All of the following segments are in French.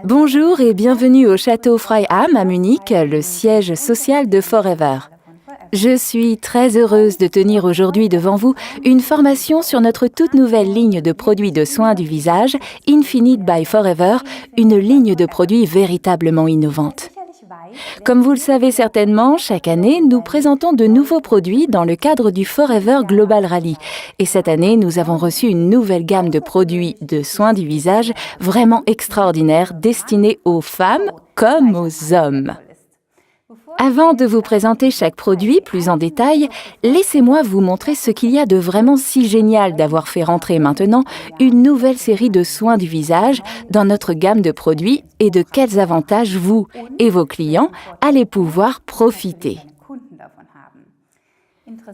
Bonjour et bienvenue au château Freiham à Munich, le siège social de Forever. Je suis très heureuse de tenir aujourd'hui devant vous une formation sur notre toute nouvelle ligne de produits de soins du visage, Infinite by Forever, une ligne de produits véritablement innovante. Comme vous le savez certainement, chaque année, nous présentons de nouveaux produits dans le cadre du Forever Global Rally. Et cette année, nous avons reçu une nouvelle gamme de produits de soins du visage vraiment extraordinaire, destinés aux femmes comme aux hommes. Avant de vous présenter chaque produit plus en détail, laissez-moi vous montrer ce qu'il y a de vraiment si génial d'avoir fait rentrer maintenant une nouvelle série de soins du visage dans notre gamme de produits et de quels avantages vous et vos clients allez pouvoir profiter.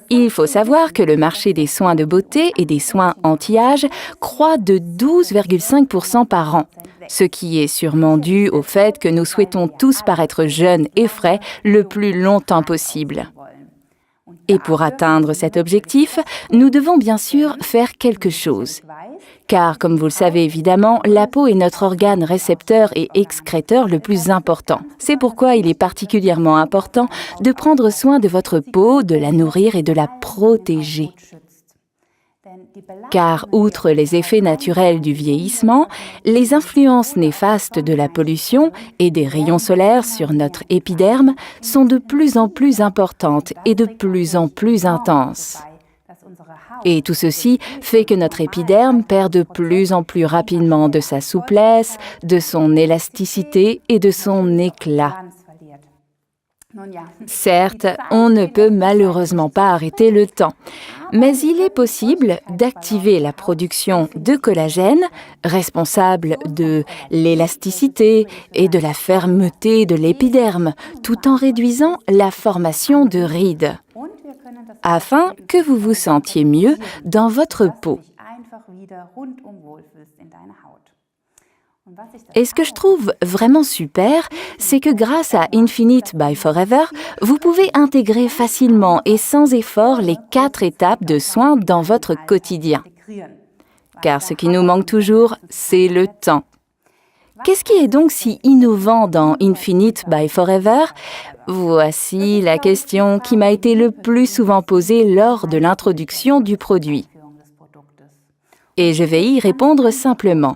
Il faut savoir que le marché des soins de beauté et des soins anti-âge croît de 12,5% par an, ce qui est sûrement dû au fait que nous souhaitons tous paraître jeunes et frais le plus longtemps possible. Et pour atteindre cet objectif, nous devons bien sûr faire quelque chose. Car, comme vous le savez évidemment, la peau est notre organe récepteur et excréteur le plus important. C'est pourquoi il est particulièrement important de prendre soin de votre peau, de la nourrir et de la protéger. Car, outre les effets naturels du vieillissement, les influences néfastes de la pollution et des rayons solaires sur notre épiderme sont de plus en plus importantes et de plus en plus intenses. Et tout ceci fait que notre épiderme perd de plus en plus rapidement de sa souplesse, de son élasticité et de son éclat. Certes, on ne peut malheureusement pas arrêter le temps, mais il est possible d'activer la production de collagène, responsable de l'élasticité et de la fermeté de l'épiderme, tout en réduisant la formation de rides, afin que vous vous sentiez mieux dans votre peau. Et ce que je trouve vraiment super, c'est que grâce à Infinite by Forever, vous pouvez intégrer facilement et sans effort les 4 étapes de soins dans votre quotidien. Car ce qui nous manque toujours, c'est le temps. Qu'est-ce qui est donc si innovant dans Infinite by Forever? Voici la question qui m'a été le plus souvent posée lors de l'introduction du produit. Et je vais y répondre simplement.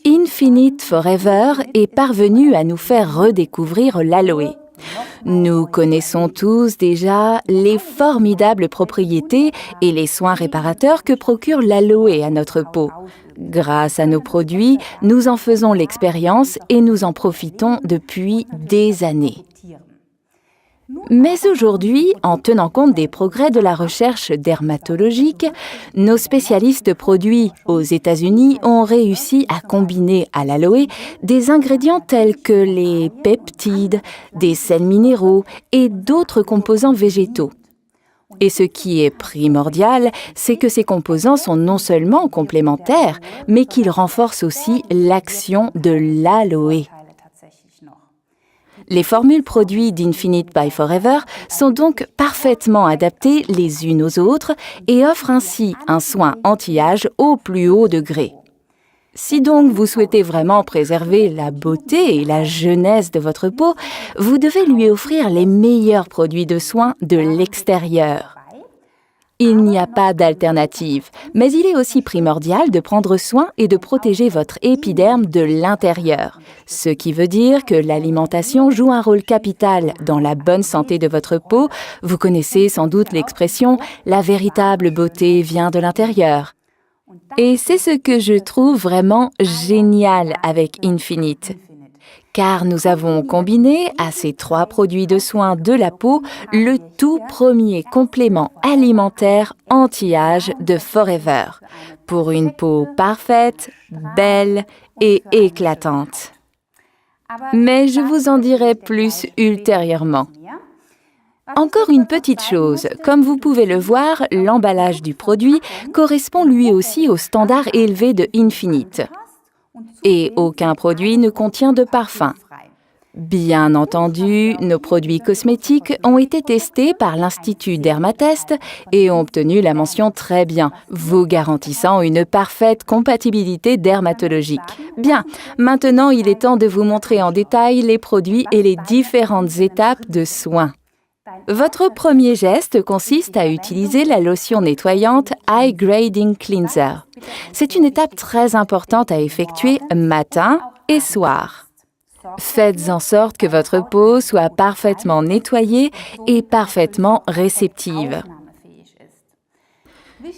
Infinite Forever est parvenu à nous faire redécouvrir l'aloe. Nous connaissons tous déjà les formidables propriétés et les soins réparateurs que procure l'aloe à notre peau. Grâce à nos produits, nous en faisons l'expérience et nous en profitons depuis des années. Mais aujourd'hui, en tenant compte des progrès de la recherche dermatologique, nos spécialistes produits aux États-Unis ont réussi à combiner à l'aloe des ingrédients tels que les peptides, des sels minéraux et d'autres composants végétaux. Et ce qui est primordial, c'est que ces composants sont non seulement complémentaires, mais qu'ils renforcent aussi l'action de l'aloe. Les formules produits d'Infinite by Forever sont donc parfaitement adaptées les unes aux autres et offrent ainsi un soin anti-âge au plus haut degré. Si donc vous souhaitez vraiment préserver la beauté et la jeunesse de votre peau, vous devez lui offrir les meilleurs produits de soins de l'extérieur. Il n'y a pas d'alternative, mais il est aussi primordial de prendre soin et de protéger votre épiderme de l'intérieur. Ce qui veut dire que l'alimentation joue un rôle capital dans la bonne santé de votre peau. Vous connaissez sans doute l'expression « la véritable beauté vient de l'intérieur ». Et c'est ce que je trouve vraiment génial avec Infinite. Car nous avons combiné à ces 3 produits de soins de la peau le tout premier complément alimentaire anti-âge de Forever, pour une peau parfaite, belle et éclatante. Mais je vous en dirai plus ultérieurement. Encore une petite chose, comme vous pouvez le voir, l'emballage du produit correspond lui aussi au standard élevé de Infinite. Et aucun produit ne contient de parfum. Bien entendu, nos produits cosmétiques ont été testés par l'Institut Dermatest et ont obtenu la mention très bien, vous garantissant une parfaite compatibilité dermatologique. Bien, maintenant il est temps de vous montrer en détail les produits et les différentes étapes de soins. Votre premier geste consiste à utiliser la lotion nettoyante Eye Grading Cleanser. C'est une étape très importante à effectuer matin et soir. Faites en sorte que votre peau soit parfaitement nettoyée et parfaitement réceptive.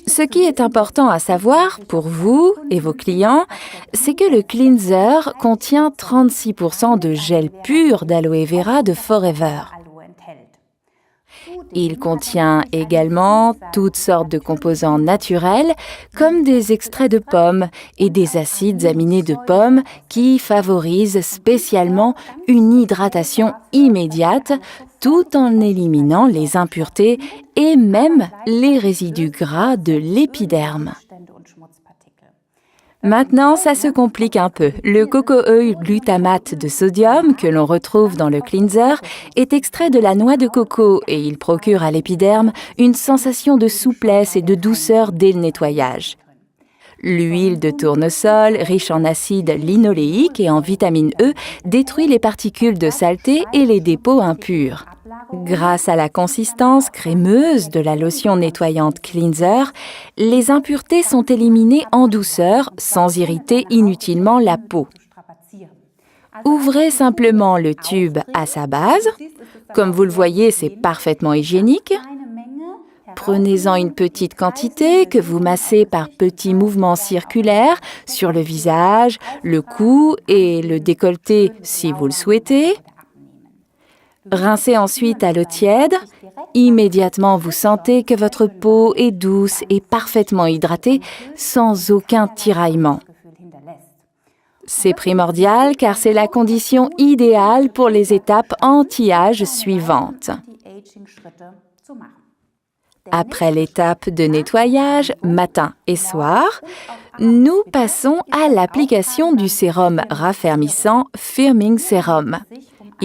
Ce qui est important à savoir pour vous et vos clients, c'est que le cleanser contient 36% de gel pur d'aloe vera de Forever. Il contient également toutes sortes de composants naturels comme des extraits de pommes et des acides aminés de pommes qui favorisent spécialement une hydratation immédiate tout en éliminant les impuretés et même les résidus gras de l'épiderme. Maintenant, ça se complique un peu. Le coco-glutamate de sodium que l'on retrouve dans le cleanser est extrait de la noix de coco et il procure à l'épiderme une sensation de souplesse et de douceur dès le nettoyage. L'huile de tournesol, riche en acide linoléique et en vitamine E, détruit les particules de saleté et les dépôts impurs. Grâce à la consistance crémeuse de la lotion nettoyante cleanser, les impuretés sont éliminées en douceur sans irriter inutilement la peau. Ouvrez simplement le tube à sa base. Comme vous le voyez, c'est parfaitement hygiénique. Prenez-en une petite quantité que vous massez par petits mouvements circulaires sur le visage, le cou et le décolleté si vous le souhaitez. Rincez ensuite à l'eau tiède. Immédiatement, vous sentez que votre peau est douce et parfaitement hydratée sans aucun tiraillement. C'est primordial car c'est la condition idéale pour les étapes anti-âge suivantes. Après l'étape de nettoyage, matin et soir, nous passons à l'application du sérum raffermissant Firming Serum.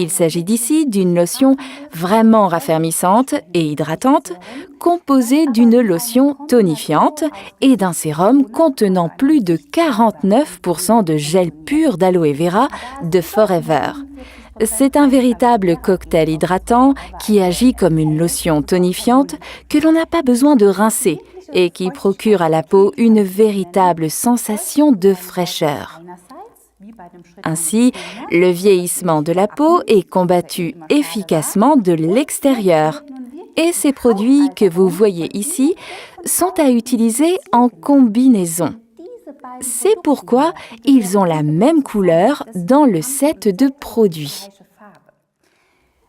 Il s'agit d'ici d'une lotion vraiment raffermissante et hydratante, composée d'une lotion tonifiante et d'un sérum contenant plus de 49% de gel pur d'aloe vera de Forever. C'est un véritable cocktail hydratant qui agit comme une lotion tonifiante que l'on n'a pas besoin de rincer et qui procure à la peau une véritable sensation de fraîcheur. Ainsi, le vieillissement de la peau est combattu efficacement de l'extérieur. Et ces produits que vous voyez ici sont à utiliser en combinaison. C'est pourquoi ils ont la même couleur dans le set de produits.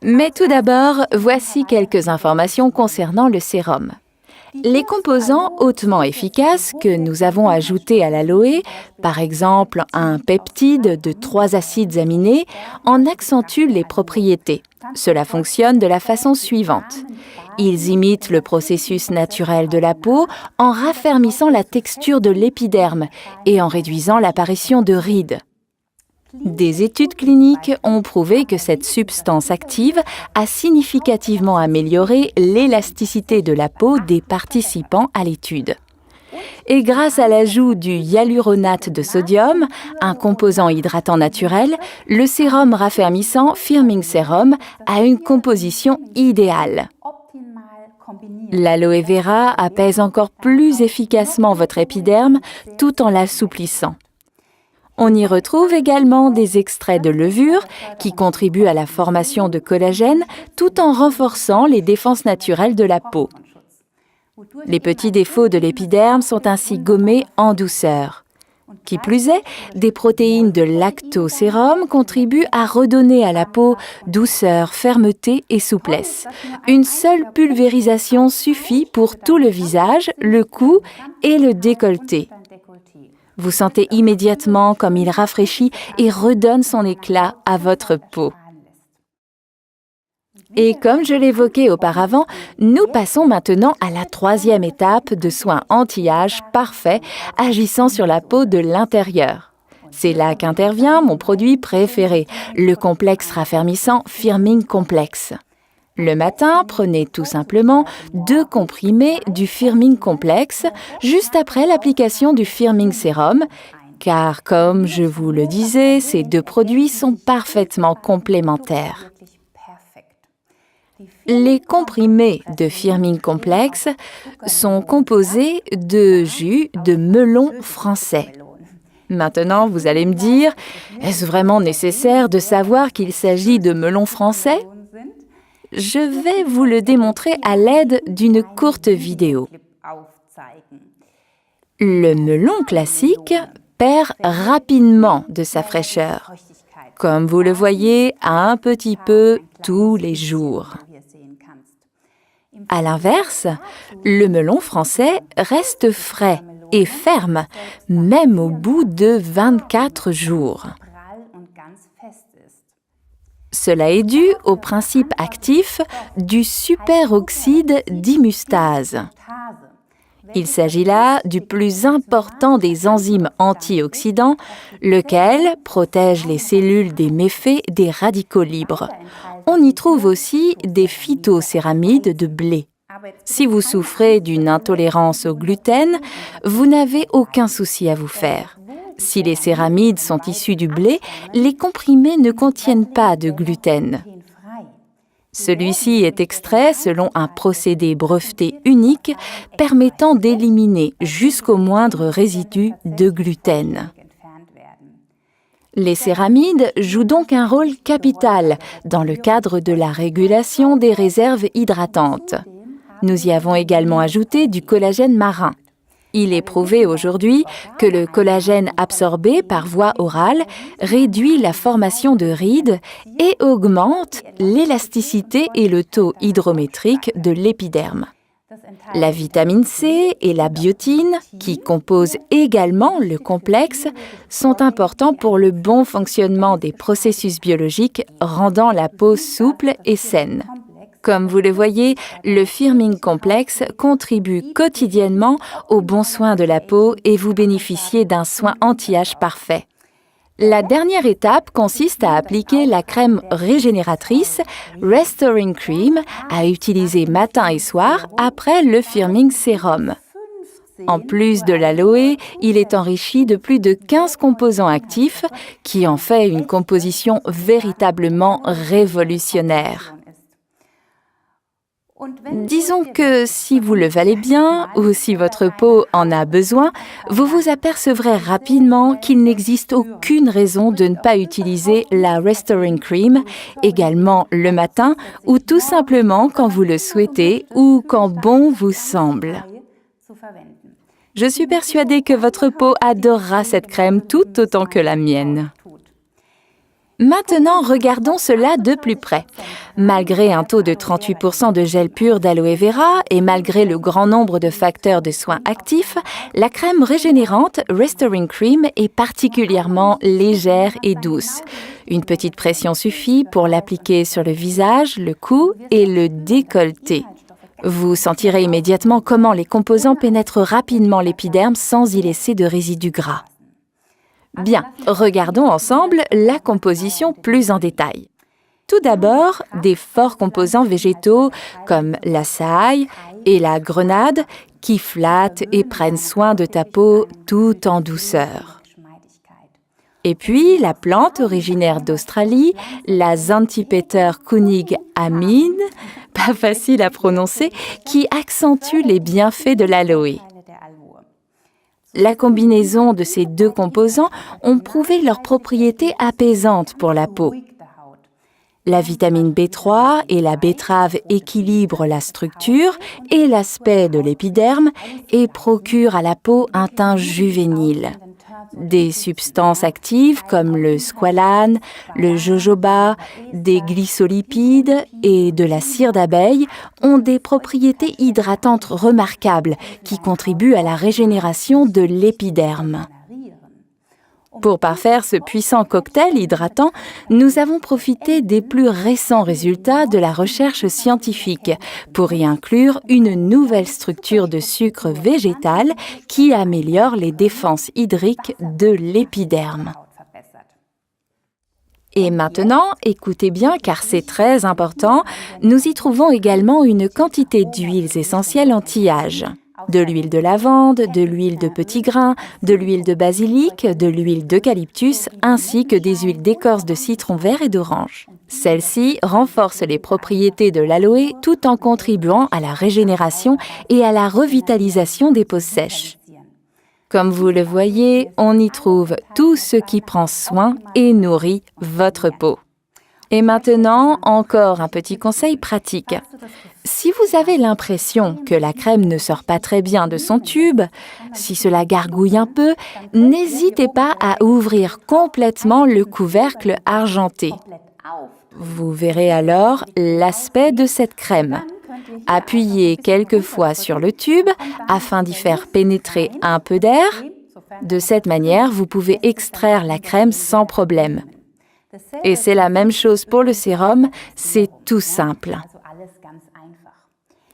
Mais tout d'abord, voici quelques informations concernant le sérum. Les composants hautement efficaces que nous avons ajoutés à l'aloe, par exemple un peptide de 3 acides aminés, en accentuent les propriétés. Cela fonctionne de la façon suivante. Ils imitent le processus naturel de la peau en raffermissant la texture de l'épiderme et en réduisant l'apparition de rides. Des études cliniques ont prouvé que cette substance active a significativement amélioré l'élasticité de la peau des participants à l'étude. Et grâce à l'ajout du hyaluronate de sodium, un composant hydratant naturel, le sérum raffermissant Firming Serum a une composition idéale. L'aloe vera apaise encore plus efficacement votre épiderme tout en l'assouplissant. On y retrouve également des extraits de levure qui contribuent à la formation de collagène tout en renforçant les défenses naturelles de la peau. Les petits défauts de l'épiderme sont ainsi gommés en douceur. Qui plus est, des protéines de lactosérum contribuent à redonner à la peau douceur, fermeté et souplesse. Une seule pulvérisation suffit pour tout le visage, le cou et le décolleté. Vous sentez immédiatement comme il rafraîchit et redonne son éclat à votre peau. Et comme je l'évoquais auparavant, nous passons maintenant à la 3e étape de soins anti-âge parfaits agissant sur la peau de l'intérieur. C'est là qu'intervient mon produit préféré, le complexe raffermissant Firming Complex. Le matin, prenez tout simplement 2 comprimés du Firming Complex juste après l'application du Firming Sérum, car comme je vous le disais, ces 2 produits sont parfaitement complémentaires. Les comprimés de Firming Complex sont composés de jus de melon français. Maintenant, vous allez me dire, est-ce vraiment nécessaire de savoir qu'il s'agit de melon français ? Je vais vous le démontrer à l'aide d'une courte vidéo. Le melon classique perd rapidement de sa fraîcheur, comme vous le voyez un petit peu tous les jours. À l'inverse, le melon français reste frais et ferme, même au bout de 24 jours. Cela est dû au principe actif du superoxyde dimustase. Il s'agit là du plus important des enzymes antioxydants, lequel protège les cellules des méfaits des radicaux libres. On y trouve aussi des phytocéramides de blé. Si vous souffrez d'une intolérance au gluten, vous n'avez aucun souci à vous faire. Si les céramides sont issus du blé, les comprimés ne contiennent pas de gluten. Celui-ci est extrait selon un procédé breveté unique permettant d'éliminer jusqu'au moindre résidu de gluten. Les céramides jouent donc un rôle capital dans le cadre de la régulation des réserves hydratantes. Nous y avons également ajouté du collagène marin. Il est prouvé aujourd'hui que le collagène absorbé par voie orale réduit la formation de rides et augmente l'élasticité et le taux hydrométrique de l'épiderme. La vitamine C et la biotine, qui composent également le complexe, sont importants pour le bon fonctionnement des processus biologiques, rendant la peau souple et saine. Comme vous le voyez, le Firming Complex contribue quotidiennement au bon soin de la peau et vous bénéficiez d'un soin anti-âge parfait. La dernière étape consiste à appliquer la crème régénératrice Restoring Cream à utiliser matin et soir après le Firming Sérum. En plus de l'aloe, il est enrichi de plus de 15 composants actifs qui en fait une composition véritablement révolutionnaire. Disons que si vous le valez bien ou si votre peau en a besoin, vous vous apercevrez rapidement qu'il n'existe aucune raison de ne pas utiliser la Restoring Cream, également le matin ou tout simplement quand vous le souhaitez ou quand bon vous semble. Je suis persuadée que votre peau adorera cette crème tout autant que la mienne. Maintenant, regardons cela de plus près. Malgré un taux de 38% de gel pur d'aloe vera et malgré le grand nombre de facteurs de soins actifs, la crème régénérante Restoring Cream est particulièrement légère et douce. Une petite pression suffit pour l'appliquer sur le visage, le cou et le décolleté. Vous sentirez immédiatement comment les composants pénètrent rapidement l'épiderme sans y laisser de résidus gras. Bien, regardons ensemble la composition plus en détail. Tout d'abord, des forts composants végétaux comme la saille et la grenade qui flattent et prennent soin de ta peau tout en douceur. Et puis, la plante originaire d'Australie, la Zantipeter Kunig amine, pas facile à prononcer, qui accentue les bienfaits de l'aloe. La combinaison de ces 2 composants ont prouvé leurs propriétés apaisantes pour la peau. La vitamine B3 et la betterave équilibrent la structure et l'aspect de l'épiderme et procurent à la peau un teint juvénile. Des substances actives comme le squalane, le jojoba, des glycolipides et de la cire d'abeille ont des propriétés hydratantes remarquables qui contribuent à la régénération de l'épiderme. Pour parfaire ce puissant cocktail hydratant, nous avons profité des plus récents résultats de la recherche scientifique pour y inclure une nouvelle structure de sucre végétal qui améliore les défenses hydriques de l'épiderme. Et maintenant, écoutez bien car c'est très important, nous y trouvons également une quantité d'huiles essentielles anti-âge. De l'huile de lavande, de l'huile de petits grains, de l'huile de basilic, de l'huile d'eucalyptus, ainsi que des huiles d'écorce de citron vert et d'orange. Celles-ci renforcent les propriétés de l'aloe tout en contribuant à la régénération et à la revitalisation des peaux sèches. Comme vous le voyez, on y trouve tout ce qui prend soin et nourrit votre peau. Et maintenant, encore un petit conseil pratique. Si vous avez l'impression que la crème ne sort pas très bien de son tube, si cela gargouille un peu, n'hésitez pas à ouvrir complètement le couvercle argenté. Vous verrez alors l'aspect de cette crème. Appuyez quelques fois sur le tube afin d'y faire pénétrer un peu d'air. De cette manière, vous pouvez extraire la crème sans problème. Et c'est la même chose pour le sérum, c'est tout simple.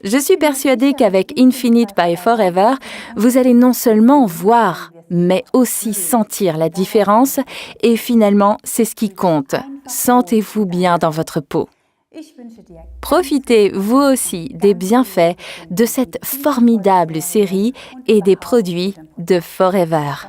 Je suis persuadée qu'avec Infinite by Forever, vous allez non seulement voir, mais aussi sentir la différence. Et finalement, c'est ce qui compte. Sentez-vous bien dans votre peau. Profitez, vous aussi, des bienfaits de cette formidable série et des produits de Forever.